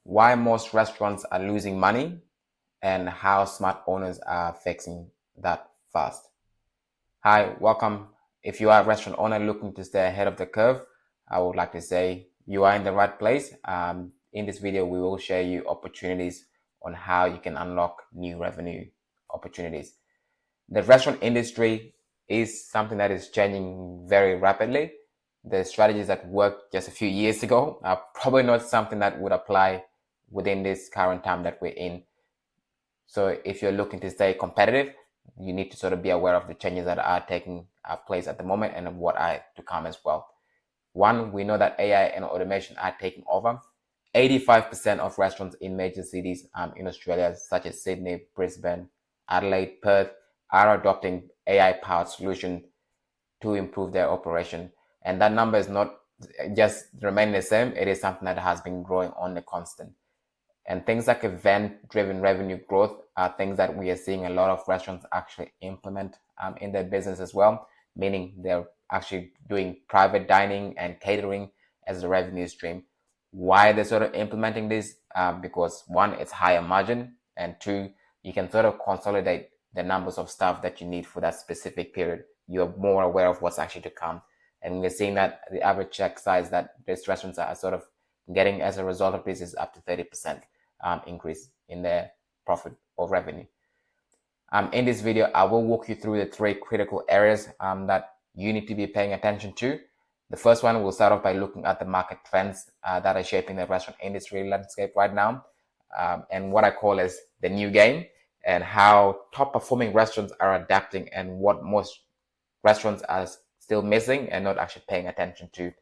why most restaurants are losing money, and how smart owners are fixing that fast. Hi, welcome. If you are a restaurant owner looking to stay ahead of the curve, I would like to say you are in the right place. In this video, we will share you opportunities on how you can unlock new revenue opportunities. The restaurant industry is something that is changing very rapidly. The strategies that worked just a few years ago are probably not something that would apply within this current time that we're in. So if you're looking to stay competitive, you need to sort of be aware of the changes that are taking place at the moment and what are to come as well. One, we know that AI and automation are taking over. 85% of restaurants in major cities in Australia, such as Sydney, Brisbane, Adelaide, Perth, are adopting AI-powered solutions to improve their operation. And that number is not just remaining the same, it is something that has been growing on the constant. And things like event-driven revenue growth are things that we are seeing a lot of restaurants actually implement in their business as well, meaning they're actually doing private dining and catering as a revenue stream. Why they're sort of implementing this? Because one, it's higher margin, and two, you can sort of consolidate the numbers of staff that you need for that specific period. You're more aware of what's actually to come. And we're seeing that the average check size that these restaurants are sort of getting as a result of this is up to 30% increase in their profit or revenue. In this video, I will walk you through the three critical areas that you need to be paying attention to. The first one, we'll start off by looking at the market trends that are shaping the restaurant industry landscape right now, and what I call as the new game, and how top performing restaurants are adapting and what most restaurants are still missing and not actually paying attention to.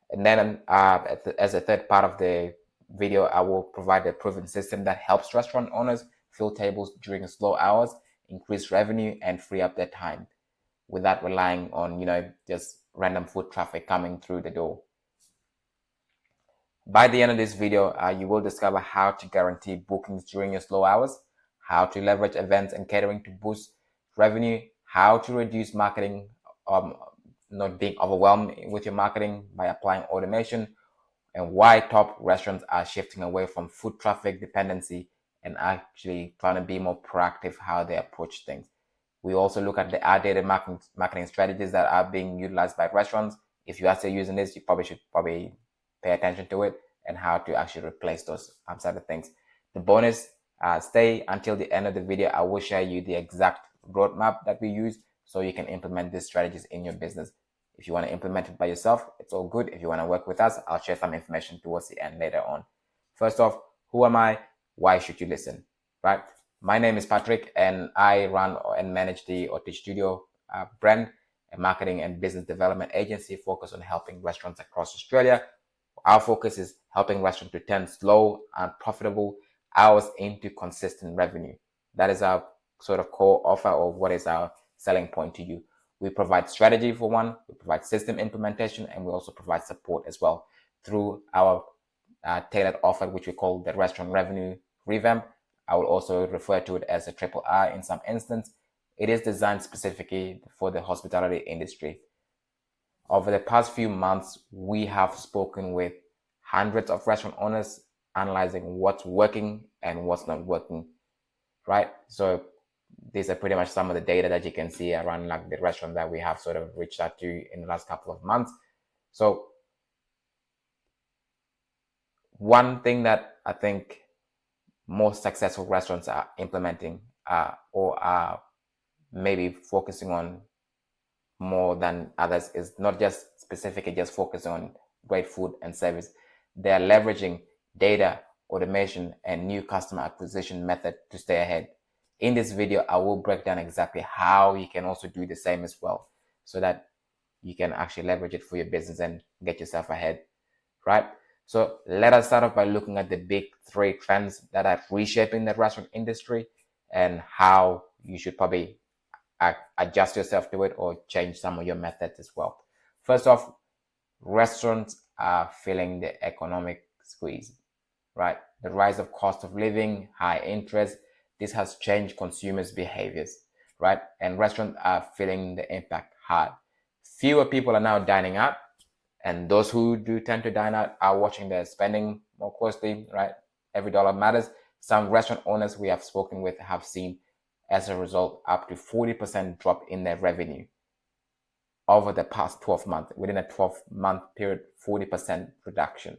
And then as a third part of the video, I will provide a proven system that helps restaurant owners fill tables during slow hours, increase revenue, and free up their time without relying on, just random foot traffic coming through the door. By the end of this video, you will discover how to guarantee bookings during your slow hours, how to leverage events and catering to boost revenue, how to reduce marketing, not being overwhelmed with your marketing by applying automation, and why top restaurants are shifting away from foot traffic dependency and actually trying to be more proactive how they approach things. We also look at the outdated marketing strategies that are being utilized by restaurants. If you are still using this, you probably should pay attention to it and how to actually replace those side of things. The bonus, stay until the end of the video. I will share you the exact roadmap that we use so you can implement these strategies in your business. If you want to implement it by yourself, it's all good. If you want to work with us, I'll share some information towards the end later on. First off, who am I? Why should you listen? Right? My name is Patrick, and I run and manage the Otis Studio brand, a marketing and business development agency focused on helping restaurants across Australia. Our focus is helping restaurants to turn slow and profitable hours into consistent revenue. That is our sort of core offer, or what is our selling point to you. We provide strategy for one, we provide system implementation, and we also provide support as well through our tailored offer, which we call the Restaurant Revenue Revamp. I will also refer to it as a triple R in some instance. It is designed specifically for the hospitality industry. Over the past few months, we have spoken with hundreds of restaurant owners, analyzing what's working and what's not working, right? So these are pretty much some of the data that you can see around like the restaurant that we have sort of reached out to in the last couple of months. So one thing that I think most successful restaurants are implementing or are maybe focusing on more than others is not just specifically just focusing on great food and service. They are leveraging data, automation, and new customer acquisition method to stay ahead. In this video, I will break down exactly how you can also do the same as well, so that you can actually leverage it for your business and get yourself ahead, right? So let us start off by looking at the big three trends that are reshaping the restaurant industry and how you should probably adjust yourself to it or change some of your methods as well. First off, restaurants are feeling the economic squeeze, right? The rise of cost of living, high interest, this has changed consumers' behaviors, right? And restaurants are feeling the impact hard. Fewer people are now dining out, and those who do tend to dine out are watching their spending more closely, right? every dollar matters. Some restaurant owners we have spoken with have seen, as a result, up to 40% drop in their revenue over the past 12 months. Within a 12-month period, 40% reduction.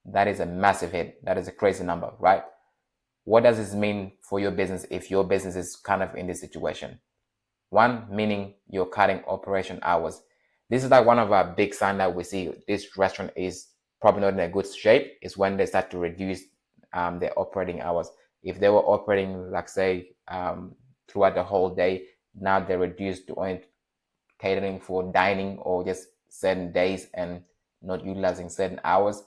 That is a massive hit. That is a crazy number, right? What does this mean for your business if your business is kind of in this situation? One, meaning you're cutting operation hours. This is like one of our big signs that we see this restaurant is probably not in a good shape, is when they start to reduce their operating hours. If they were operating, like say, throughout the whole day, now they're reduced to only catering for dining or just certain days and not utilizing certain hours.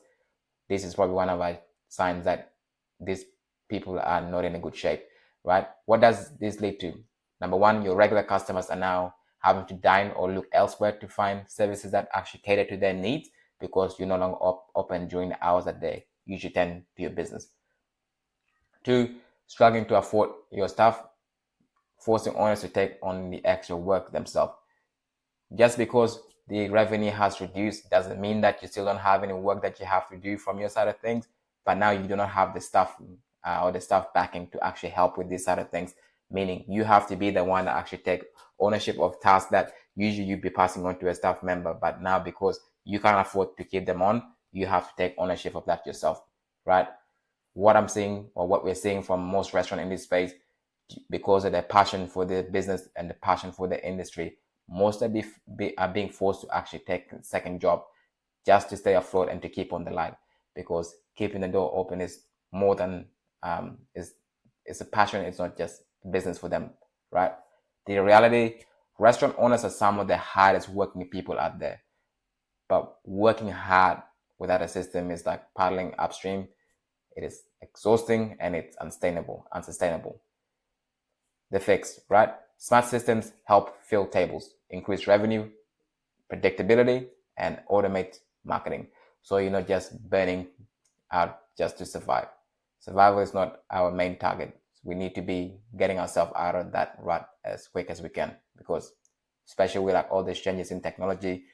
This is probably one of our signs that these people are not in a good shape, right? What does this lead to? Number one, your regular customers are now having to dine or look elsewhere to find services that actually cater to their needs because you're no longer open during the hours that they usually tend to your business. Two, struggling to afford your staff, forcing owners to take on the extra work themselves. Just because the revenue has reduced doesn't mean that you still don't have any work that you have to do from your side of things, but now you do not have the staff or the staff backing to actually help with this side of things, meaning you have to be the one that actually take ownership of tasks that usually you'd be passing on to a staff member, but now because you can't afford to keep them on, you have to take ownership of that yourself, right? What I'm seeing, or what we're seeing from most restaurants in this space, because of their passion for the business and the passion for the industry, most are being forced to actually take a second job just to stay afloat and to keep on the line, because keeping the door open is more than it's a passion. It's not just business for them, right? The reality, restaurant owners are some of the hardest working people out there, but working hard without a system is like paddling upstream. It is exhausting and it's unsustainable. The fix, right? Smart systems help fill tables, increase revenue, predictability, and automate marketing. So you're not just burning out just to survive. Survival is not our main target. We need to be getting ourselves out of that rut as quick as we can, because especially with like all these changes in technology,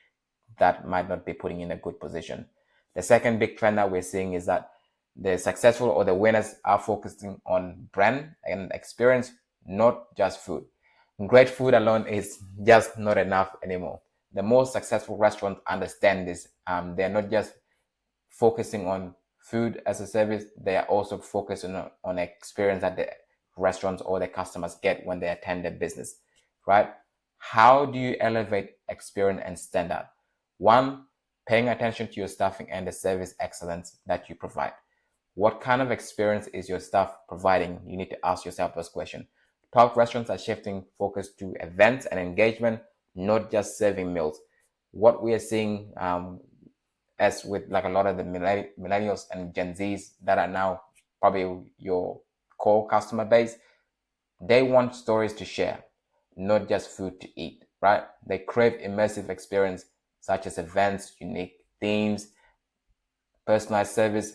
that might not be putting in a good position. The second big trend that we're seeing is that the successful or the winners are focusing on brand and experience, not just food. Great food alone is just not enough anymore. The most successful restaurants understand this. They're not just focusing on food as a service, they are also focusing on experience that the restaurants or the customers get when they attend their business, right? How do you elevate experience and standard? One, paying attention to your staffing and the service excellence that you provide. What kind of experience is your staff providing? You need to ask yourself this question. Top restaurants are shifting focus to events and engagement, not just serving meals. What we are seeing, as with like a lot of the millennials and Gen Zs that are now probably your core customer base, they want stories to share, not just food to eat, right? They crave immersive experience such as events, unique themes, personalized service.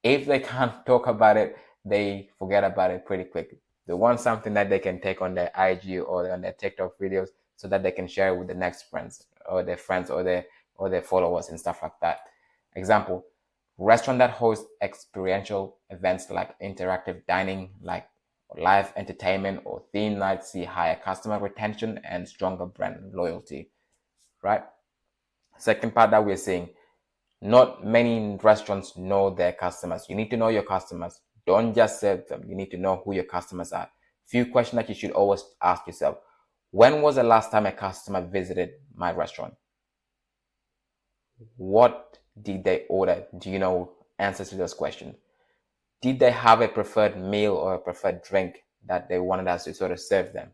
If they can't talk about it, they forget about it pretty quick. They want something that they can take on their IG or on their TikTok videos so that they can share with the next friends or their friends or their followers and stuff like that. Example, restaurant that hosts experiential events like interactive dining, like live entertainment or theme nights, see higher customer retention and stronger brand loyalty, right? Second part that we're seeing, not many restaurants know their customers. You need to know your customers. Don't just serve them. You need to know who your customers are. Few questions that you should always ask yourself. When was the last time a customer visited my restaurant? What did they order? Do you know answers to those questions? Did they have a preferred meal or a preferred drink that they wanted us to sort of serve them?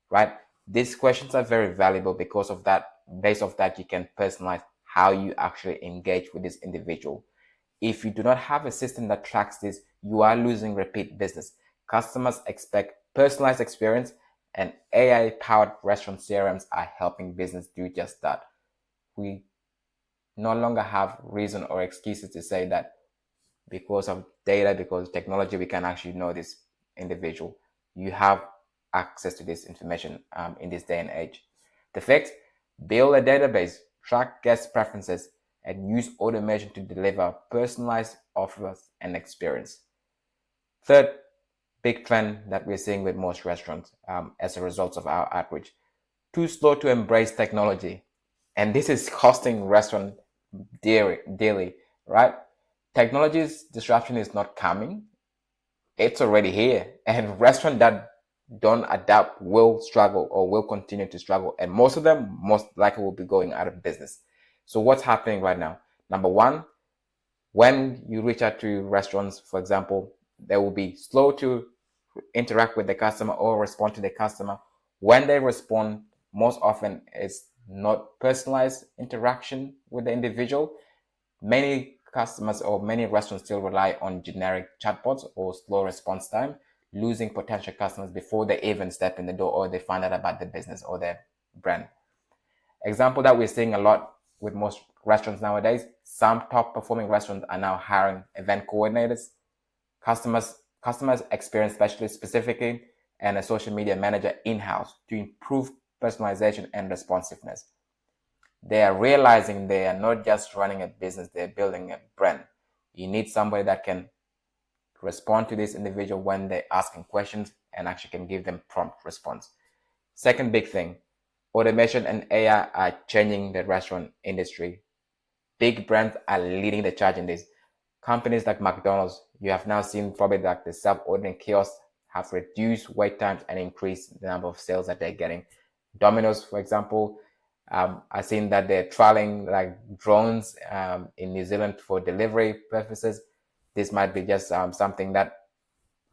Right? These questions are very valuable because of that. Based off that, you can personalize how you actually engage with this individual. If you do not have a system that tracks this, you are losing repeat business. Customers expect personalized experience, and AI-powered restaurant CRMs are helping business do just that. We no longer have reason or excuses to say that because of data, because of technology, we can actually know this individual. You have access to this information in this day and age. The fifth, build a database, track guest preferences, and use automation to deliver personalized offers and experience. Third big trend that we're seeing with most restaurants as a result of our outreach: too slow to embrace technology. And this is costing restaurant dearly, right? Technology's disruption is not coming, it's already here. And restaurants that don't adapt will struggle or will continue to struggle. And most of them most likely will be going out of business. So what's happening right now? Number one, when you reach out to restaurants, for example, they will be slow to interact with the customer or respond to the customer. When they respond, most often it's not personalized interaction with the individual. Many customers or many restaurants still rely on generic chatbots or slow response time, losing potential customers before they even step in the door or they find out about the business or their brand. Example that we're seeing a lot with most restaurants nowadays: some top performing restaurants are now hiring event coordinators, customers experience specialists specifically, and a social media manager in-house to improve personalization and responsiveness. They are realizing they are not just running a business, they're building a brand. You need somebody that can respond to this individual when they're asking questions and actually can give them prompt response. Second big thing: automation and AI are changing the restaurant industry. Big brands are leading the charge in this. Companies like McDonald's, you have now seen probably like the self-ordering kiosks have reduced wait times and increased the number of sales that they're getting. Domino's, for example, I've seen that they're trialing like drones in New Zealand for delivery purposes. This might be just something that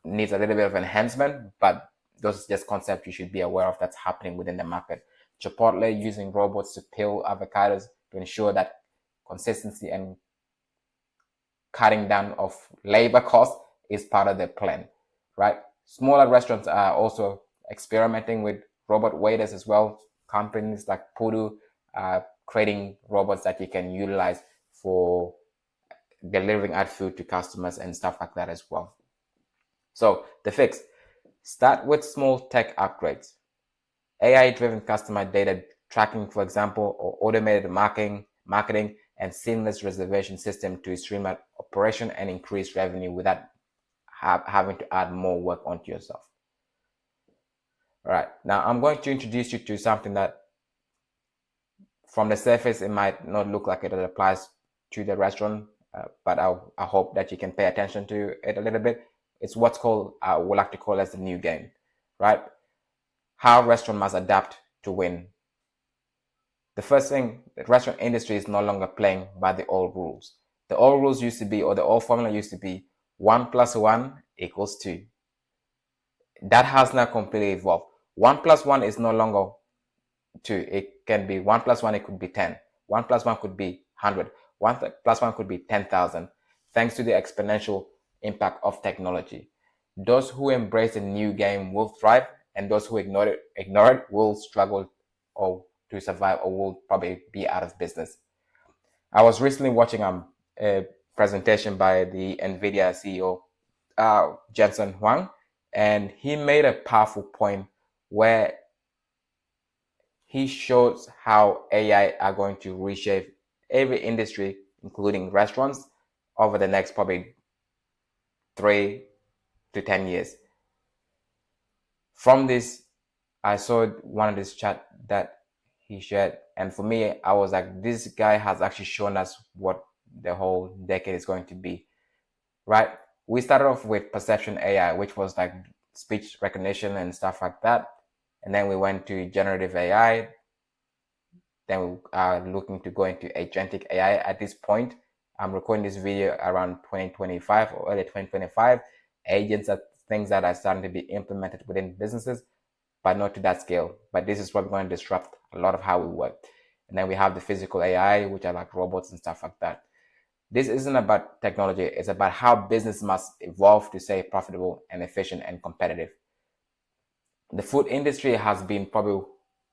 needs a little bit of enhancement, but those are just concepts you should be aware of that's happening within the market. Chipotle using robots to peel avocados to ensure that consistency and cutting down of labor costs is part of the plan, right? Smaller restaurants are also experimenting with robot waiters as well. Companies like Pudu are creating robots that you can utilize for delivering out food to customers and stuff like that as well. So the fix: start with small tech upgrades. AI-driven customer data tracking, for example, or automated marketing and seamless reservation system to streamline operation and increase revenue without having to add more work onto yourself. All right, now I'm going to introduce you to something that from the surface it might not look like it applies to the restaurant, but I hope that you can pay attention to it a little bit. It's what's called, we like to call as the new game, right? How restaurant must adapt to win. The first thing, the restaurant industry is no longer playing by the old rules. The old rules used to be, or the old formula used to be, 1 + 1 = 2. That has now completely evolved. 1 + 1 is no longer 2. It can be 1 + 1, it could be 10. 1 + 1 could be 100. 1 + 1 could be 10,000, thanks to the exponential impact of technology. Those who embrace the new game will thrive, and those who ignore it will struggle or to survive or will probably be out of business. I was recently watching a presentation by the NVIDIA CEO, Jensen Huang, and he made a powerful point where he shows how AI are going to reshape every industry, including restaurants, over the next probably 3 to 10 years. From this, I saw one of this chat that he shared, and for me, I was like, this guy has actually shown us what the whole decade is going to be, right? We started off with perception AI, which was like speech recognition and stuff like that, and then we went to generative AI. Then we are looking to go into agentic AI. At this point, I'm recording this video around 2025 or early 2025. Agents are things that are starting to be implemented within businesses, but not to that scale. But this is probably going to disrupt a lot of how we work. And then we have the physical AI, which are like robots and stuff like that. This isn't about technology. It's about how business must evolve to stay profitable and efficient and competitive. The food industry has been probably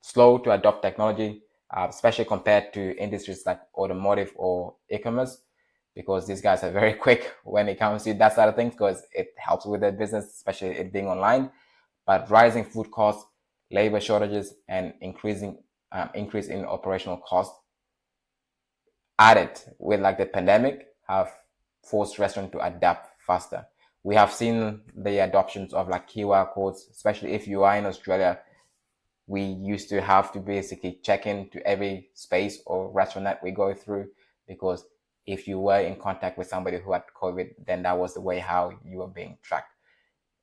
slow to adopt technology, especially compared to industries like automotive or e-commerce, because these guys are very quick when it comes to that side of things, because it helps with their business, especially it being online. But rising food costs, labor shortages, and increase in operational costs added with like the pandemic have forced restaurants to adapt faster. We have seen the adoptions of like QR codes, especially if you are in Australia. We used to have to basically check in to every space or restaurant that we go through, because if you were in contact with somebody who had COVID, then that was the way how you were being tracked.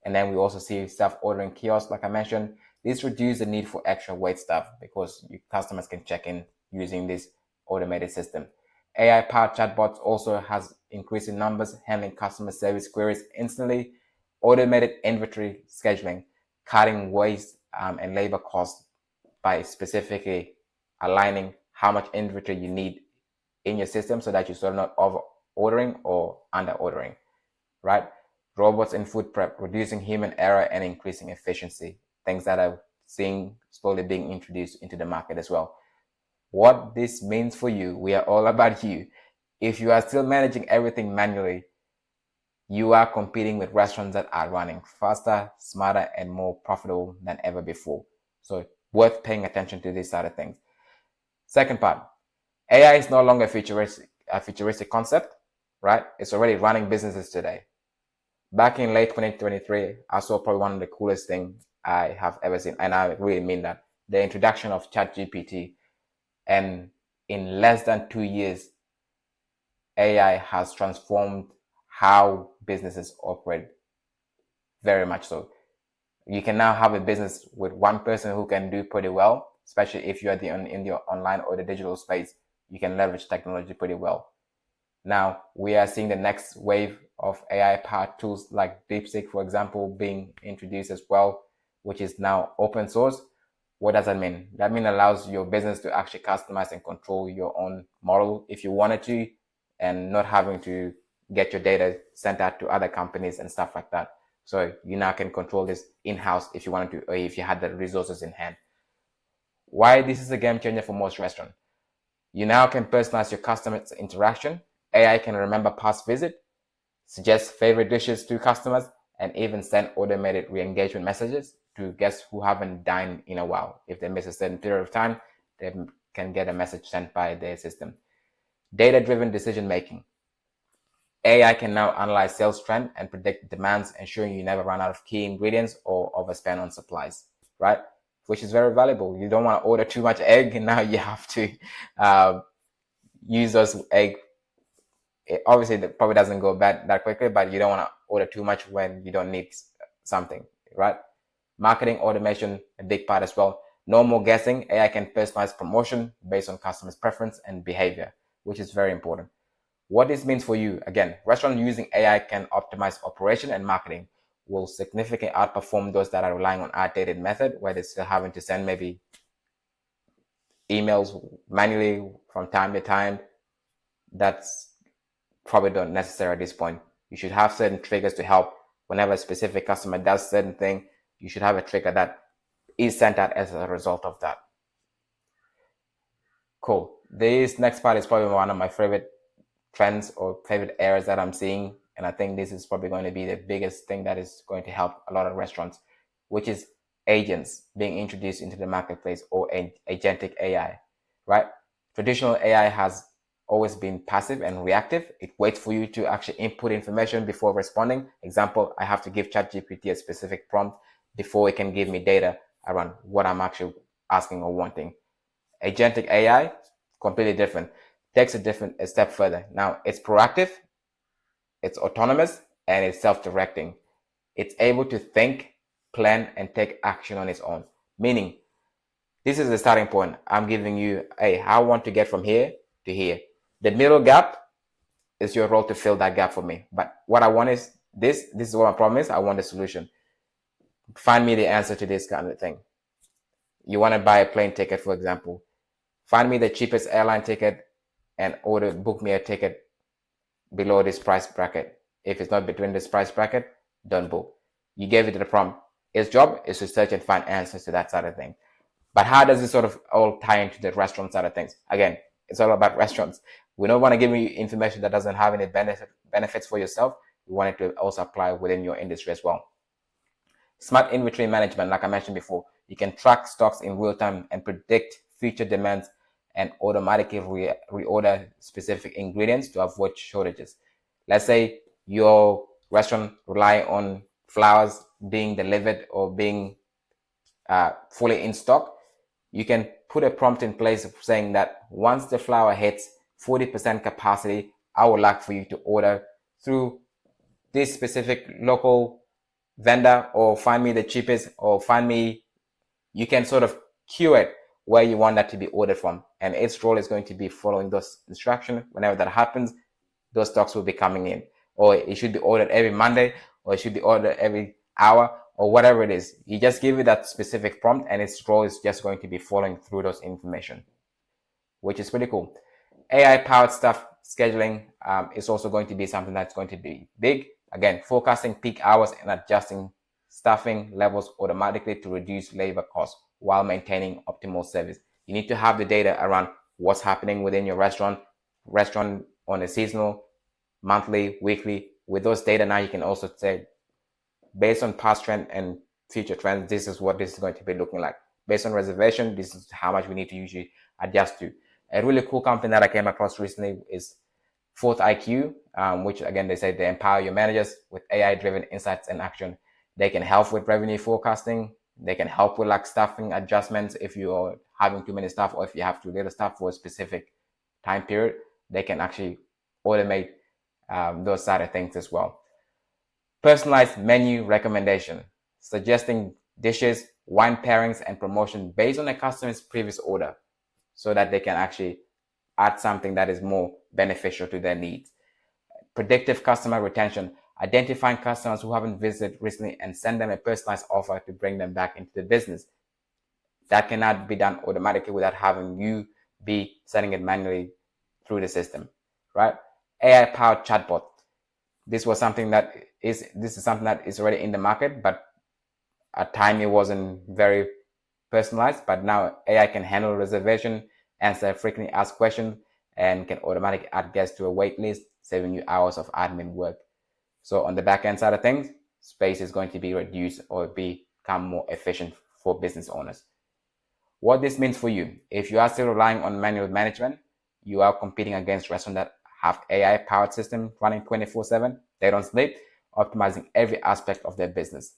And then we also see self-ordering kiosks, like I mentioned. This reduces the need for extra wait staff because customers can check in using this automated system. AI-powered chatbots also has increasing numbers, handling customer service queries instantly, automated inventory scheduling, cutting waste and labor costs by specifically aligning how much inventory you need in your system so that you're sort of not over ordering or under ordering, right? Robots in food prep, reducing human error and increasing efficiency, things that are seeing slowly being introduced into the market as well. What this means for you, we are all about you. If you are still managing everything manually, you are competing with restaurants that are running faster, smarter, and more profitable than ever before. So worth paying attention to this side of things. Second part, AI is no longer a futuristic concept, right? It's already running businesses today. Back in late 2023, I saw probably one of the coolest things I have ever seen, and I really mean that. The introduction of ChatGPT, and in less than 2 years, AI has transformed how businesses operate very much so. You can now have a business with one person who can do pretty well, especially if you're in the online or the digital space. You can leverage technology pretty well. Now, we are seeing the next wave of AI-powered tools like DeepSeek, for example, being introduced as well, which is now open source. What does that mean? That means it allows your business to actually customize and control your own model if you wanted to, and not having to get your data sent out to other companies and stuff like that. So you now can control this in-house if you wanted to, or if you had the resources in hand. Why this is a game changer for most restaurants? You now can personalize your customers' interaction. AI can remember past visits, suggest favorite dishes to customers, and even send automated re-engagement messages to guests who haven't dined in a while. If they miss a certain period of time, they can get a message sent by their system. Data-driven decision making. AI can now analyze sales trend and predict demands, ensuring you never run out of key ingredients or overspend on supplies, right? Which is very valuable. You don't want to order too much egg, and now you have to use those egg. Obviously, it probably doesn't go bad that quickly, but you don't want to order too much when you don't need something, right? Marketing automation, a big part as well. No more guessing. AI can personalize promotion based on customers' preference and behavior, which is very important. What this means for you, again, restaurants using AI can optimize operation and marketing, will significantly outperform those that are relying on outdated method where they're still having to send maybe emails manually from time to time. That's probably not necessary at this point. You should have certain triggers to help whenever a specific customer does certain thing. You should have a trigger that is sent out as a result of that. Cool. This next part is probably one of my favorite trends or favorite areas that I'm seeing, and I think this is probably going to be the biggest thing that is going to help a lot of restaurants, which is agents being introduced into the marketplace, or agentic AI, right? Traditional AI has always been passive and reactive. It waits for you to actually input information before responding. Example, I have to give ChatGPT a specific prompt before it can give me data around what I'm actually asking or wanting. Agentic AI, completely different. Takes a step further. Now, it's proactive, it's autonomous, and it's self-directing. It's able to think, plan, and take action on its own. Meaning, this is the starting point. I'm giving you, hey, I want to get from here to here. The middle gap is your role to fill that gap for me. But what I want is this is what I promise. I want the solution. Find me the answer to this kind of thing. You want to buy a plane ticket, for example. Find me the cheapest airline ticket and book me a ticket below this price bracket. If it's not between this price bracket, don't book. You gave it the prompt. Its job is to search and find answers to that side of thing. But how does this sort of all tie into the restaurant side of things? Again, it's all about restaurants. We don't want to give you information that doesn't have any benefits for yourself. We want it to also apply within your industry as well. Smart inventory management, like I mentioned before, you can track stocks in real time and predict future demands and automatically reorder specific ingredients to avoid shortages. Let's say your restaurant rely on flowers being delivered or being fully in stock. You can put a prompt in place saying that once the flour hits 40% capacity, I would like for you to order through this specific local vendor, or find me the cheapest, or find me, you can sort of cue it where you want that to be ordered from, and its role is going to be following those instructions. Whenever that happens, those stocks will be coming in, or it should be ordered every Monday, or it should be ordered every hour, or whatever it is. You just give it that specific prompt, and its role is just going to be following through those information, which is pretty cool. AI powered stuff scheduling is also going to be something that's going to be big. Again, forecasting peak hours and adjusting staffing levels automatically to reduce labor costs while maintaining optimal service. You need to have the data around what's happening within your restaurant on a seasonal, monthly, weekly. With those data now, you can also say, based on past trend and future trends, this is what this is going to be looking like. Based on reservation, this is how much we need to usually adjust to. A really cool company that I came across recently is Fourth IQ, which again, they say they empower your managers with AI-driven insights and action. They can help with revenue forecasting. They can help with like staffing adjustments if you are having too many staff, or if you have too little staff for a specific time period. They can actually automate those side of things as well. Personalized menu recommendation, suggesting dishes, wine pairings, and promotion based on a customer's previous order, so that they can actually add something that is more beneficial to their needs. Predictive customer retention, identifying customers who haven't visited recently and send them a personalized offer to bring them back into the business. That cannot be done automatically without having you be setting it manually through the system, right? AI powered chatbot. This is something that is already in the market, but at time it wasn't very personalized. But now AI can handle reservation, answer frequently asked questions, and can automatically add guests to a wait list, saving you hours of admin work. So on the back end side of things, space is going to be reduced or become more efficient for business owners. What this means for you: if you are still relying on manual management, you are competing against restaurants that have AI powered systems running 24/7. They don't sleep, optimizing every aspect of their business,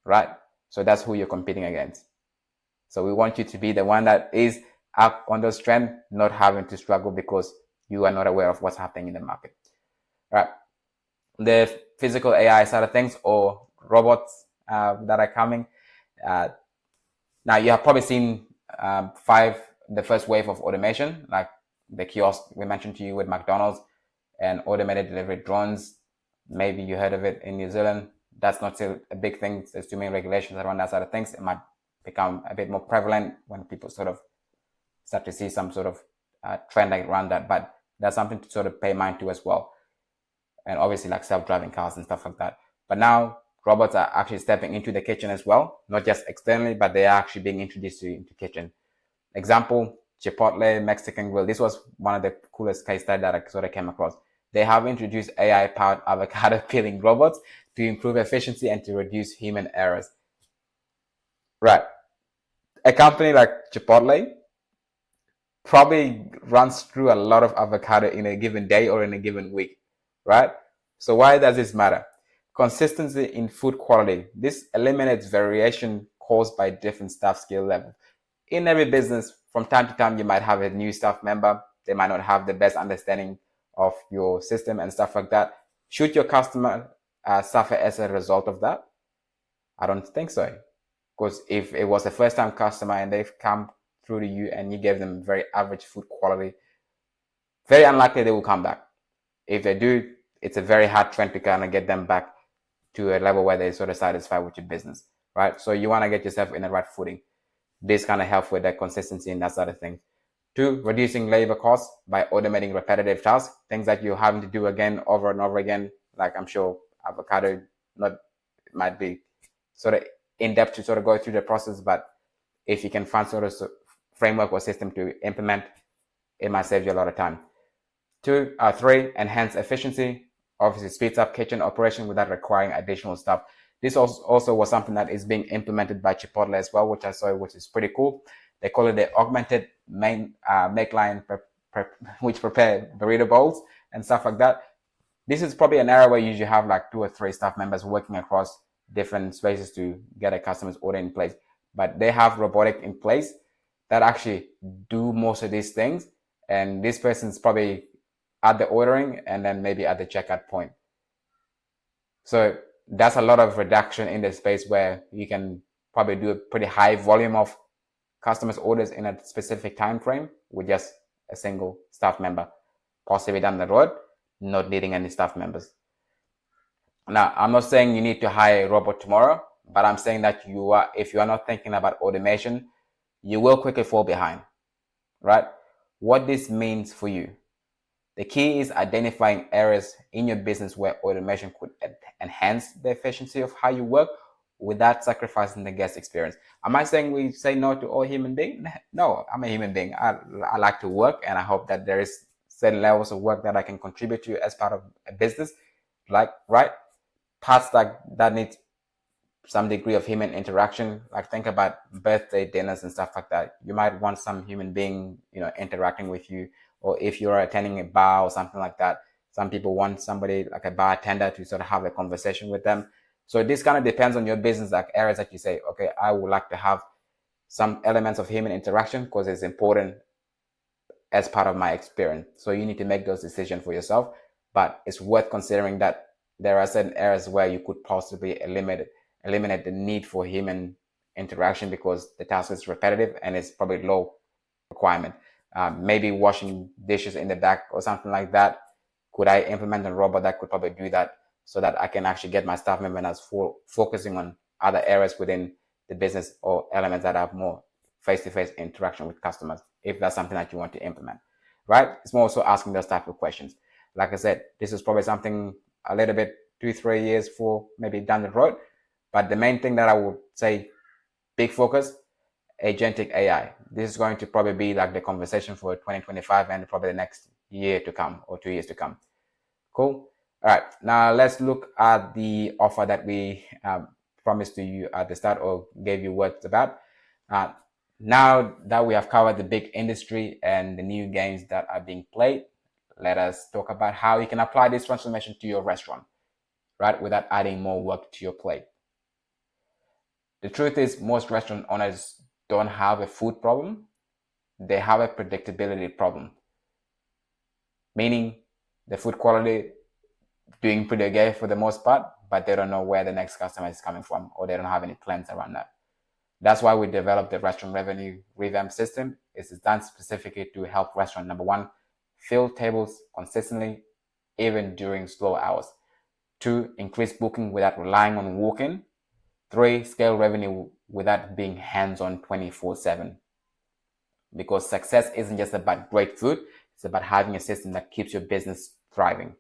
right? So that's who you're competing against. So we want you to be the one that is up on those trends, not having to struggle because you are not aware of what's happening in the market. All right. The physical AI side of things, or robots that are coming. Now you have probably seen the first wave of automation, like the kiosk we mentioned to you with McDonald's and automated delivery drones. Maybe you heard of it in New Zealand. That's not still a big thing. There's too many regulations around that side of things. It might become a bit more prevalent when people sort of start to see some sort of trend around that. But that's something to sort of pay mind to as well. And obviously like self-driving cars and stuff like that. But now robots are actually stepping into the kitchen as well, not just externally, but they are actually being introduced into kitchen. Example, Chipotle Mexican Grill. This was one of the coolest case studies that I sort of came across. They have introduced AI-powered avocado peeling robots to improve efficiency and to reduce human errors. Right. A company like Chipotle probably runs through a lot of avocado in a given day or in a given week, right? So why does this matter? Consistency in food quality. This eliminates variation caused by different staff skill levels. In every business, from time to time, you might have a new staff member. They might not have the best understanding of your system and stuff like that. Should your customer suffer as a result of that? I don't think so. Because if it was a first-time customer and they've come through to you and you gave them very average food quality, very unlikely they will come back. If they do, it's a very hard trend to kind of get them back to a level where they're sort of satisfied with your business, right? So you want to get yourself in the right footing. This kind of helps with the consistency and that sort of thing. 2, reducing labor costs by automating repetitive tasks, things that you're having to do again, over and over again. Like I'm sure avocado might be sort of in depth to sort of go through the process, but if you can find sort of framework or system to implement, it might save you a lot of time. 3, enhance efficiency. Obviously speeds up kitchen operation without requiring additional staff. This also was something that is being implemented by Chipotle as well, which I saw, which is pretty cool. They call it the augmented which prepare burrito bowls and stuff like that. This is probably an area where you usually have like 2 or 3 staff members working across different spaces to get a customer's order in place. But they have robotic in place that actually do most of these things. And this person's probably at the ordering and then maybe at the checkout point. So that's a lot of reduction in the space where you can probably do a pretty high volume of customers' orders in a specific time frame with just a single staff member, possibly down the road, not needing any staff members. Now, I'm not saying you need to hire a robot tomorrow, but I'm saying that if you are not thinking about automation, you will quickly fall behind, right? What this means for you. The key is identifying areas in your business where automation could enhance the efficiency of how you work without sacrificing the guest experience. Am I saying we say no to all human beings? No, I'm a human being. I like to work, and I hope that there is certain levels of work that I can contribute to as part of a business, like, right? Parts that need some degree of human interaction. Like, think about birthday dinners and stuff like that. You might want some human being, interacting with you. Or if you're attending a bar or something like that, some people want somebody like a bartender to sort of have a conversation with them. So this kind of depends on your business, like areas that you say, okay, I would like to have some elements of human interaction because it's important as part of my experience. So you need to make those decisions for yourself. But it's worth considering that there are certain areas where you could possibly eliminate the need for human interaction because the task is repetitive and it's probably low requirement. Maybe washing dishes in the back or something like that. Could I implement a robot that could probably do that so that I can actually get my staff members focusing on other areas within the business or elements that have more face-to-face interaction with customers, if that's something that you want to implement, right? It's more also asking those type of questions. Like I said, this is probably something a little bit 2-3 years for maybe down the road. But the main thing that I would say, big focus, agentic AI. This is going to probably be like the conversation for 2025 and probably the next year to come or 2 years to come. Cool. All right. Now let's look at the offer that we promised to you at the start or gave you words about. Now that we have covered the big industry and the new games that are being played, let us talk about how you can apply this transformation to your restaurant, right? Without adding more work to your plate. The truth is, most restaurant owners don't have a food problem. They have a predictability problem. Meaning the food quality doing pretty okay for the most part, but they don't know where the next customer is coming from, or they don't have any plans around that. That's why we developed the restaurant revenue revamp system. It's designed specifically to help restaurant, number one, fill tables consistently, even during slow hours. 2, increase booking without relying on walk-in. 3, scale revenue without being hands-on 24/7. Because success isn't just about great food, it's about having a system that keeps your business thriving.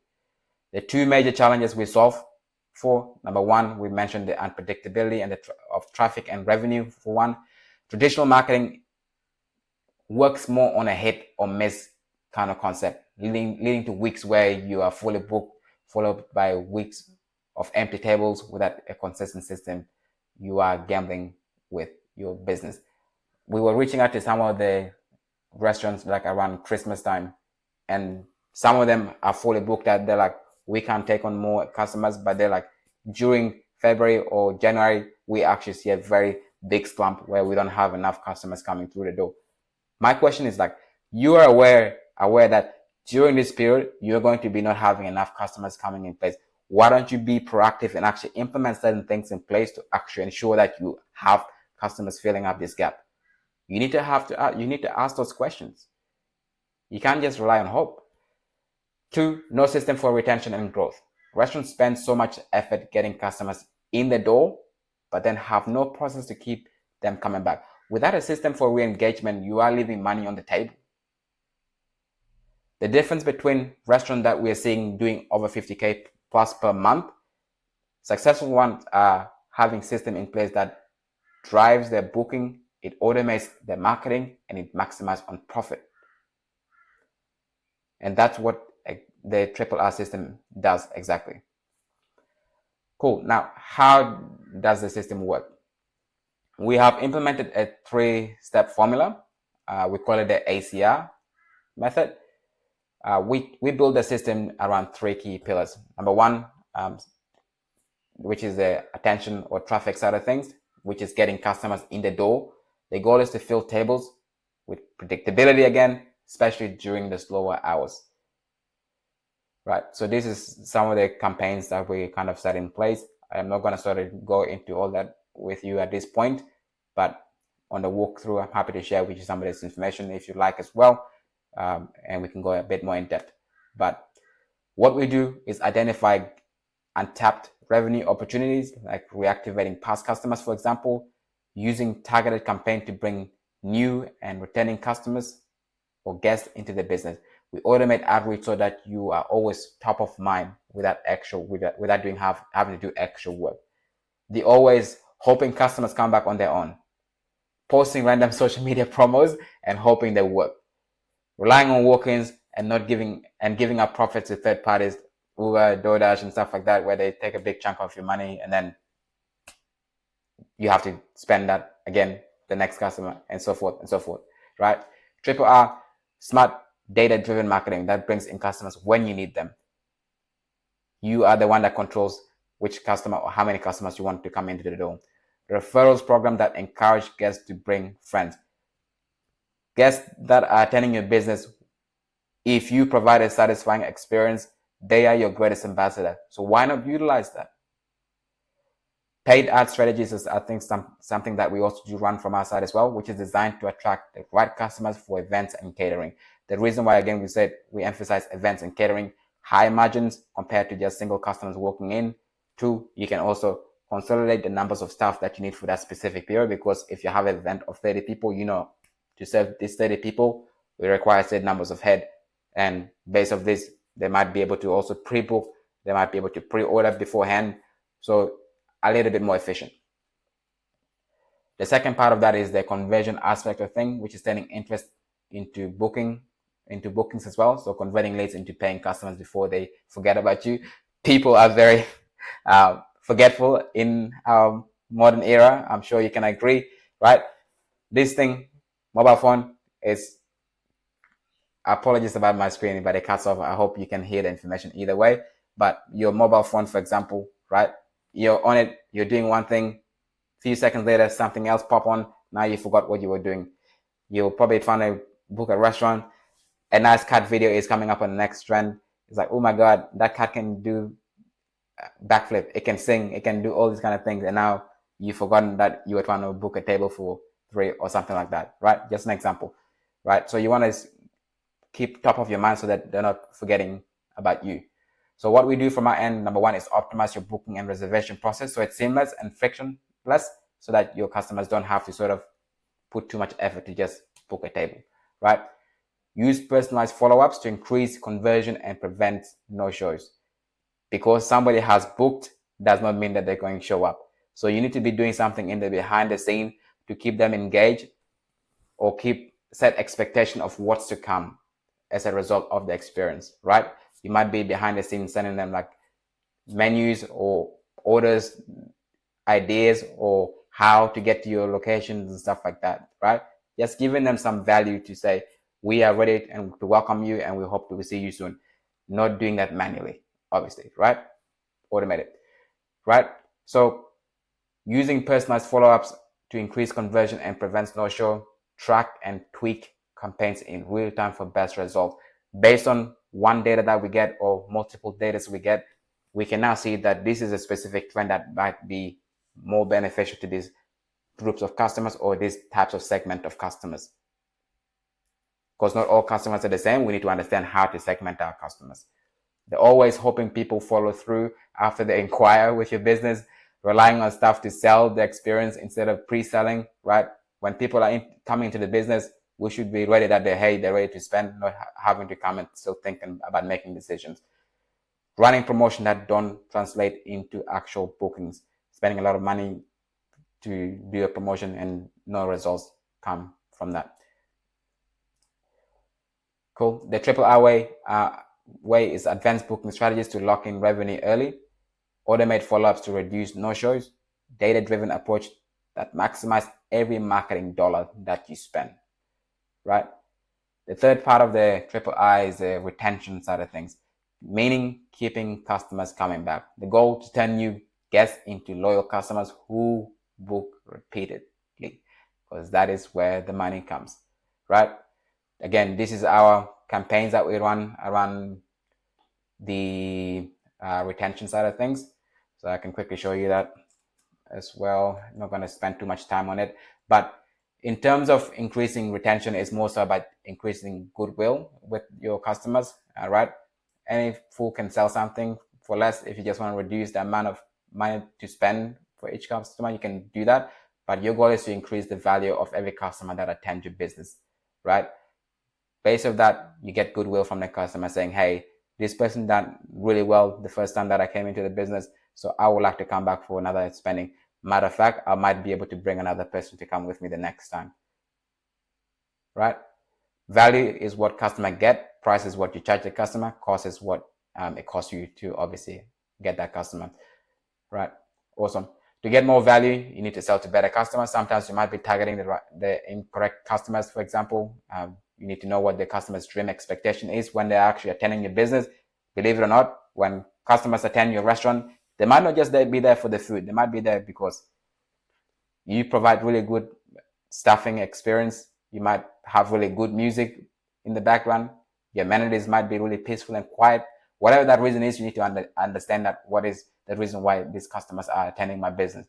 The 2 major challenges we solve for, number one, we mentioned the unpredictability and of traffic and revenue for one. Traditional marketing works more on a hit or miss kind of concept, leading to weeks where you are fully booked, followed by weeks of empty tables without a consistent system. You are gambling with your business. We were reaching out to some of the restaurants like around Christmas time, and some of them are fully booked out. They're like, we can't take on more customers, but they're like, during February or January, we actually see a very big slump where we don't have enough customers coming through the door. My question is like, you are aware that during this period, you're going to be not having enough customers coming in place. Why don't you be proactive and actually implement certain things in place to actually ensure that you have customers filling up this gap? You need to ask those questions. You can't just rely on hope. 2, no system for retention and growth. Restaurants spend so much effort getting customers in the door, but then have no process to keep them coming back. Without a system for re-engagement, you are leaving money on the table. The difference between restaurants that we are seeing doing over 50K plus per month, successful ones are having system in place that drives their booking, it automates their marketing, and it maximizes on profit. And that's what the Triple R system does exactly. Cool. Now, how does the system work? We have implemented a 3-step formula. We call it the ACR method. We build the system around 3 key pillars. Number one, which is the attention or traffic side of things, which is getting customers in the door. The goal is to fill tables with predictability again, especially during the slower hours. Right. So this is some of the campaigns that we kind of set in place. I'm not going to sort of go into all that with you at this point, but on the walkthrough, I'm happy to share with you some of this information if you like as well, and we can go a bit more in depth. But what we do is identify untapped revenue opportunities, like reactivating past customers, for example, using targeted campaign to bring new and returning customers or guests into the business. We automate outreach so that you are always top of mind without having to do extra work. The always hoping customers come back on their own. Posting random social media promos and hoping they work. Relying on walk-ins and not giving up profits to third parties, Uber, DoorDash, and stuff like that, where they take a big chunk of your money and then you have to spend that again, the next customer, and so forth and so forth, right? Triple R, smart data-driven marketing that brings in customers when you need them. You are the one that controls which customer or how many customers you want to come into the door. Referrals program that encourage guests to bring friends. Guests that are attending your business, if you provide a satisfying experience, they are your greatest ambassador. So why not utilize that? Paid ad strategies is, I think, something that we also do run from our side as well, which is designed to attract the right customers for events and catering. The reason why, again, we emphasize events and catering, high margins compared to just single customers walking in. 2, you can also consolidate the numbers of staff that you need for that specific period, because if you have an event of 30 people, to serve these 30 people, we require certain numbers of head. And based on this, they might be able to also pre-book, they might be able to pre-order beforehand. So a little bit more efficient. The second part of that is the conversion aspect of thing, which is turning interest into bookings as well. So converting leads into paying customers before they forget about you. People are very forgetful in our modern era. I'm sure you can agree, right? This thing, mobile phone, is, apologies about my screen, but it cuts off. I hope you can hear the information either way. But your mobile phone, for example, right? You're on it, you're doing one thing, a few seconds later, something else pop on. Now you forgot what you were doing. You're probably trying to book a restaurant. A nice cat video is coming up on the next trend. It's like, oh my God, that cat can do backflip. It can sing. It can do all these kind of things. And now you've forgotten that you were trying to book a table for 3 or something like that, right? Just an example, right? So you want to keep top of your mind so that they're not forgetting about you. So what we do from our end, number one, is optimize your booking and reservation process so it's seamless and frictionless, so that your customers don't have to sort of put too much effort to just book a table, right? Use personalized follow-ups to increase conversion and prevent no-shows. Because somebody has booked does not mean that they're going to show up. So you need to be doing something in the behind the scene to keep them engaged or set expectation of what's to come as a result of the experience, right? You might be behind the scenes sending them like menus or orders, ideas, or how to get to your locations and stuff like that, right? Just giving them some value to say, we are ready and to welcome you and we hope to see you soon. Not doing that manually, obviously, right? Automate it, right? So using personalized follow-ups to increase conversion and prevent no-show, track and tweak campaigns in real time for best results. Based on one data that we get or multiple data we get, we can now see that this is a specific trend that might be more beneficial to these groups of customers or these types of segment of customers. Because not all customers are the same. We need to understand how to segment our customers. They're always hoping people follow through after they inquire with your business, relying on stuff to sell the experience instead of pre-selling, right? When people are coming into the business, we should be ready that they're ready to spend, not having to come and still thinking about making decisions. Running promotion that don't translate into actual bookings, spending a lot of money to do a promotion and no results come from that. Cool. The triple R way is advanced booking strategies to lock in revenue early, automate follow-ups to reduce no-shows, data-driven approach that maximize every marketing dollar that you spend. right? The third part of the triple I is the retention side of things, meaning keeping customers coming back. The goal to turn new guests into loyal customers who book repeatedly, because that is where the money comes, right? Again, this is our campaigns that we run around the retention side of things. So I can quickly show you that as well. I'm not going to spend too much time on it, but in terms of increasing retention, it's more so about increasing goodwill with your customers, right? Any fool can sell something for less. If you just want to reduce the amount of money to spend for each customer, you can do that. But your goal is to increase the value of every customer that attends your business, right? Based of that, you get goodwill from the customer saying, hey, this person done really well the first time that I came into the business, so I would like to come back for another spending. Matter of fact, I might be able to bring another person to come with me the next time, right? Value is what customer get, price is what you charge the customer, cost is what it costs you to obviously get that customer, right? Awesome. To get more value, you need to sell to better customers. Sometimes you might be targeting the incorrect customers. For example, you need to know what the customer's dream expectation is when they're actually attending your business. Believe it or not, when customers attend your restaurant, they might not just be there for the food. They might be there because you provide really good staffing experience. You might have really good music in the background. Your amenities might be really peaceful and quiet. Whatever that reason is, you need to understand that what is the reason why these customers are attending my business.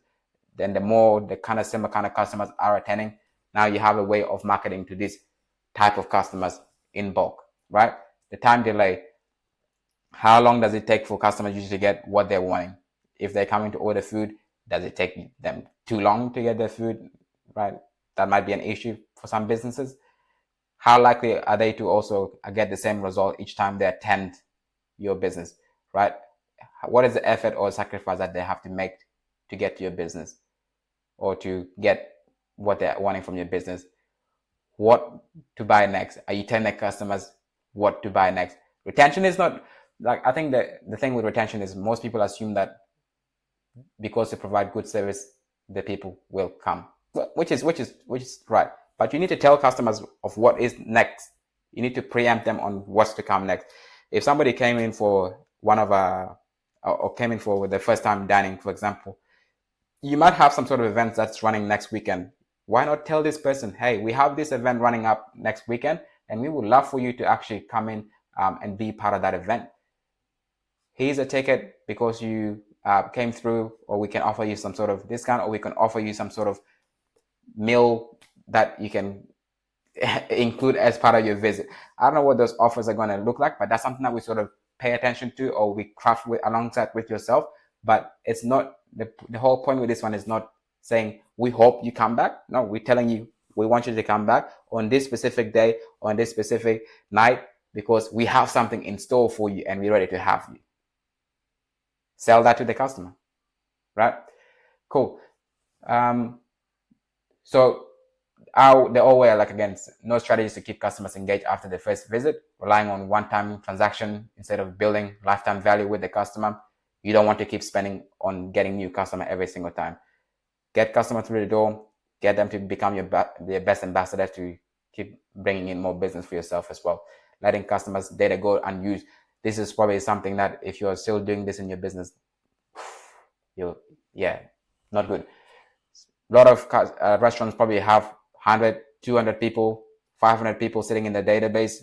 Then the more the kind of similar kind of customers are attending, now you have a way of marketing to this type of customers in bulk, right? The time delay, how long does it take for customers usually to get what they're wanting? If they're coming to order food, does it take them too long to get their food, right? That might be an issue for some businesses. How likely are they to also get the same result each time they attend your business, right? What is the effort or sacrifice that they have to make to get to your business or to get what they're wanting from your business? What to buy next? Are you telling the customers what to buy next? Retention is not like, I think the thing with retention is most people assume that because you provide good service, the people will come, which is right. But you need to tell customers of what is next. You need to preempt them on what's to come next. If somebody came in for one of our or came in for the first time dining, for example, you might have some sort of event that's running next weekend. Why not tell this person, hey, we have this event running up next weekend, and we would love for you to actually come in and be part of that event. Here's a ticket because you came through, or we can offer you some sort of discount, or we can offer you some sort of meal that you can include as part of your visit. I don't know what those offers are going to look like, but that's something that we sort of pay attention to, or we craft with alongside with yourself. But it's not the whole point with this one is not saying we hope you come back. No, we're telling you we want you to come back on this specific day, on this specific night, because we have something in store for you and we're ready to have you. Sell that to the customer, right? Cool. So the old way, like again, no strategies to keep customers engaged after the first visit, relying on one-time transaction instead of building lifetime value with the customer. You don't want to keep spending on getting new customer every single time. Get customer through the door, get them to become their best ambassador to keep bringing in more business for yourself as well. Letting customers data go unused. This is probably something that if you're still doing this in your business, not good. A lot of restaurants probably have 100, 200 people, 500 people sitting in the database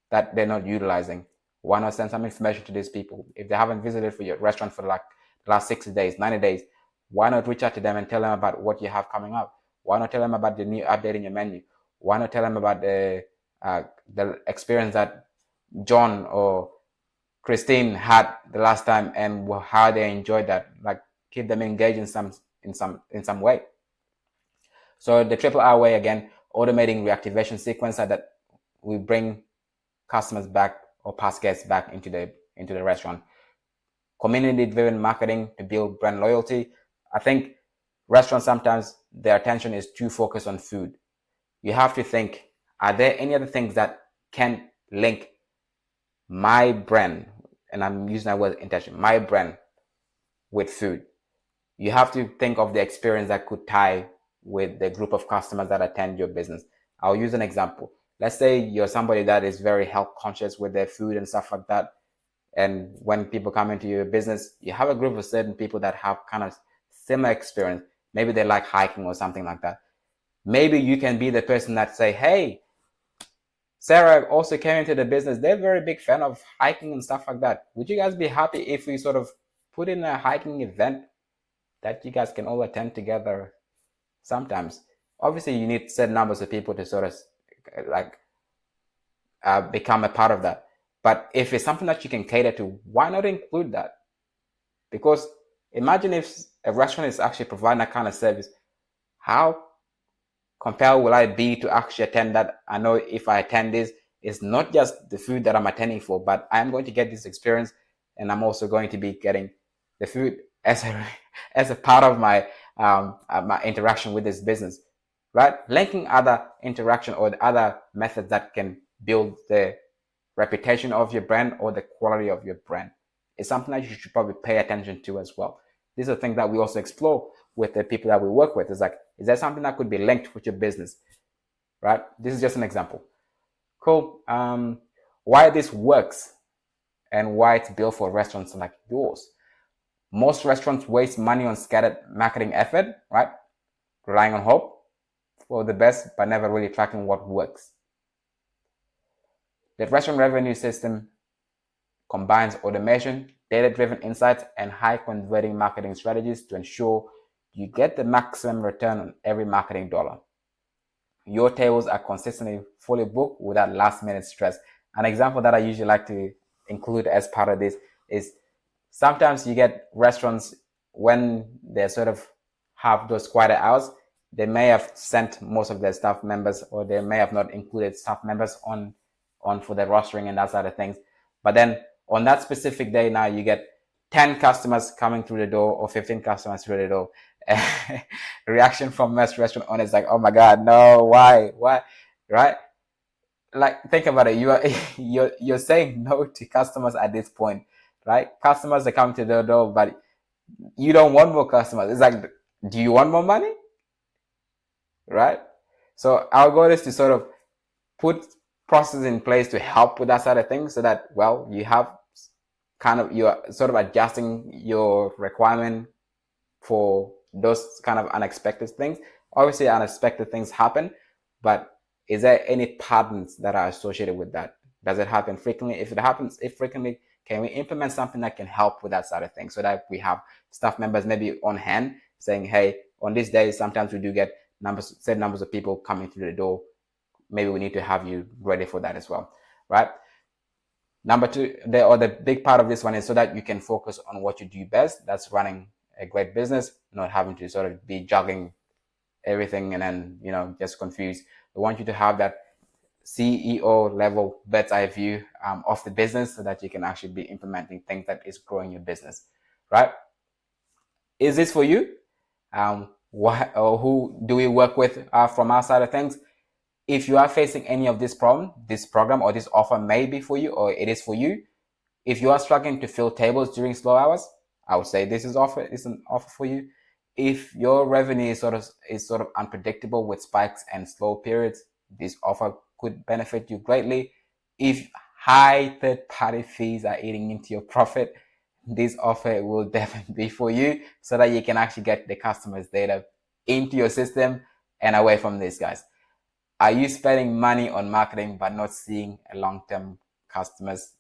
that they're not utilizing. Why not send some information to these people? If they haven't visited for your restaurant for like the last 60 days, 90 days, why not reach out to them and tell them about what you have coming up? Why not tell them about the new update in your menu? Why not tell them about the experience that John or Christine had the last time and how they enjoyed that? Like, keep them engaged in some way. So the triple R way, again, automating reactivation sequence so that we bring customers back or past guests back into the restaurant. Community-driven marketing to build brand loyalty. I think restaurants sometimes their attention is too focused on food. You have to think, are there any other things that can link my brand, and I'm using that word intention, my brand with food? You have to think of the experience that could tie with the group of customers that attend your business. I'll use an example. Let's say you're somebody that is very health conscious with their food and stuff like that. And when people come into your business, you have a group of certain people that have kind of similar experience. Maybe they like hiking or something like that. Maybe you can be the person that say, hey, Sarah also came into the business. They're a very big fan of hiking and stuff like that. Would you guys be happy if we sort of put in a hiking event that you guys can all attend together sometimes? Obviously, you need certain numbers of people to sort of like become a part of that. But if it's something that you can cater to, why not include that? Because imagine if a restaurant is actually providing that kind of service, how compelled will I be to actually attend that? I know if I attend this, it's not just the food that I'm attending for, but I'm going to get this experience, and I'm also going to be getting the food as a part of my my interaction with this business, right? Linking other interaction or the other methods that can build the reputation of your brand or the quality of your brand is something that you should probably pay attention to as well. These are things that we also explore with the people that we work with. It's like, is there something that could be linked with your business, right? This is just an example. Cool. Why this works and why it's built for restaurants like yours. Most restaurants waste money on scattered marketing effort, right? Relying on hope for the best, but never really tracking what works. The restaurant revenue system combines automation, data-driven insights, and high-converting marketing strategies to ensure you get the maximum return on every marketing dollar. Your tables are consistently fully booked without last-minute stress. An example that I usually like to include as part of this is sometimes you get restaurants when they sort of have those quieter hours, they may have sent most of their staff members, or they may have not included staff members on for the rostering and that side of things. But then on that specific day, now you get 10 customers coming through the door or 15 customers through the door. Reaction from most restaurant owners like, oh my God, no, why, right? Like, think about it. You're saying no to customers at this point, right? Customers are coming to the door, but you don't want more customers. It's like, do you want more money? Right? So our goal is to sort of put processes in place to help with that side of things so that, well, you have kind of, you're sort of adjusting your requirement for those kind of unexpected things. Obviously, unexpected things happen, but is there any patterns that are associated with that? Does it happen frequently? If it happens, if frequently, can we implement something that can help with that side of things so that we have staff members maybe on hand saying, hey, on this day, sometimes we do get set numbers of people coming through the door. Maybe we need to have you ready for that as well, right? Number two, the big part of this one is so that you can focus on what you do best. That's running a great business, not having to sort of be juggling everything and then, just confused. We want you to have that CEO level bird's eye view of the business so that you can actually be implementing things that is growing your business, right? Is this for you? Who do we work with from our side of things? If you are facing any of this problem, this program or this offer may be for you, or it is for you. If you are struggling to fill tables during slow hours, I would say this is an offer for you. If your revenue is sort of unpredictable with spikes and slow periods, this offer could benefit you greatly. If high third-party fees are eating into your profit, this offer will definitely be for you so that you can actually get the customer's data into your system and away from these guys. Are you spending money on marketing but not seeing a long-term customers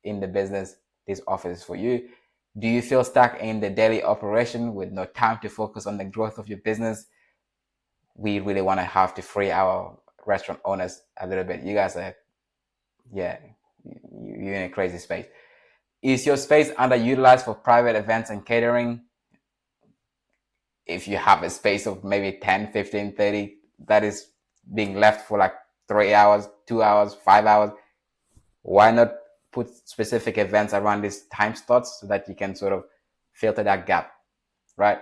in the business? This offer is for you. Do you feel stuck in the daily operation with no time to focus on the growth of your business? We really want to have to free our restaurant owners a little bit. You guys are, you're in a crazy space. Is your space underutilized for private events and catering? If you have a space of maybe 10, 15, 30, that is being left for like 3 hours, 2 hours, 5 hours, why not put specific events around these time slots so that you can sort of filter that gap, right?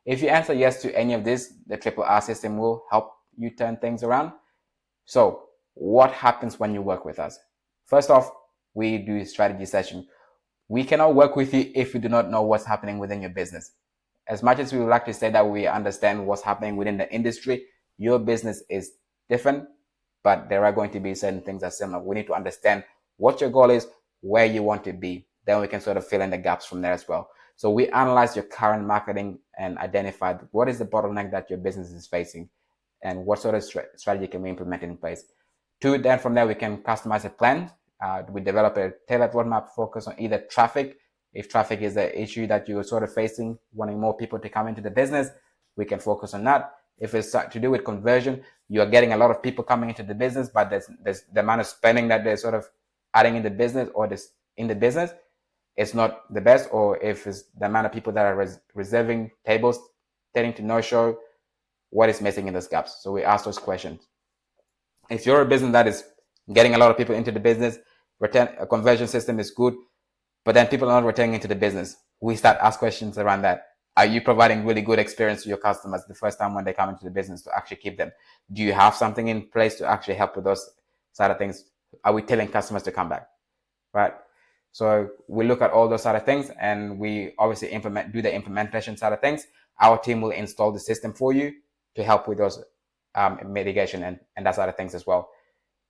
If you answer yes to any of this, the Triple R system will help you turn things around. So what happens when you work with us? First off, we do a strategy session. We cannot work with you if we do not know what's happening within your business. As much as we would like to say that we understand what's happening within the industry, your business is different. but there are going to be certain things that are similar. We need to understand what your goal is, where you want to be. Then we can sort of fill in the gaps from there as well. So we analyze your current marketing and identify what is the bottleneck that your business is facing and what sort of strategy can we implement in place. Two, then from there, we can customize a plan. We develop a tailored roadmap focus on either traffic. If traffic is the issue that you're sort of facing, wanting more people to come into the business, we can focus on that. If it's to do with conversion, you're getting a lot of people coming into the business, but there's the amount of spending that they're sort of adding in the business or this in the business, it's not the best. Or if it's the amount of people that are reserving tables, tending to no show, what is missing in those gaps? So we ask those questions. If you're a business that is getting a lot of people into the business, a conversion system is good, but then people are not returning into the business, we start ask questions around that. Are you providing really good experience to your customers the first time when they come into the business to actually keep them? Do you have something in place to actually help with those side of things? Are we telling customers to come back? Right? So we look at all those side of things, and we obviously do the implementation side of things. Our team will install the system for you to help with those mitigation and that side of things as well.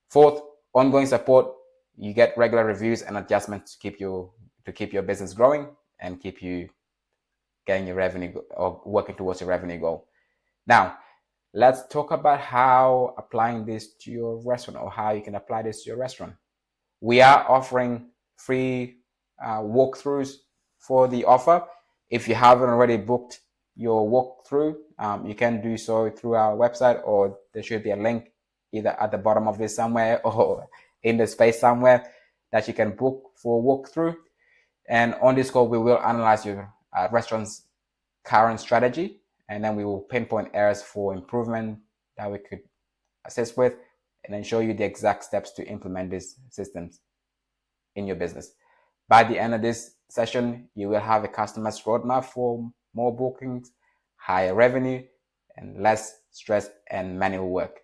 Fourth, ongoing support. You get regular reviews and adjustments to keep your business growing and keep you getting your revenue or working towards your revenue goal. Now, let's talk about how applying this to your restaurant, or how you can apply this to your restaurant. We are offering free walkthroughs for the offer. If you haven't already booked your walkthrough, you can do so through our website, or there should be a link either at the bottom of this somewhere or in the space somewhere that you can book for walkthrough. And on this call, we will analyze your restaurant's current strategy, and then we will pinpoint areas for improvement that we could assist with, and then show you the exact steps to implement these systems in your business. By the end of this session, you will have a customer's roadmap for more bookings, higher revenue, and less stress and manual work.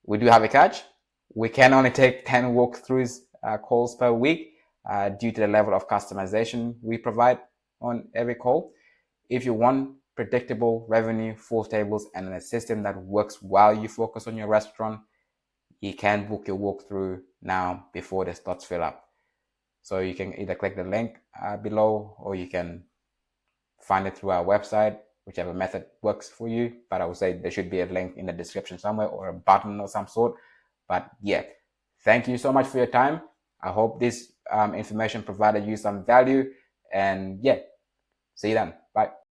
We do have a catch. We can only take 10 walkthroughs calls per week due to the level of customization we provide on every call. If you want predictable revenue, full tables, and a system that works while you focus on your restaurant, you can book your walkthrough now before the slots fill up. So you can either click the link below, or you can find it through our website, whichever method works for you. But I would say there should be a link in the description somewhere, or a button of some sort. But yeah, thank you so much for your time. I hope this information provided you some value, and yeah, see you then.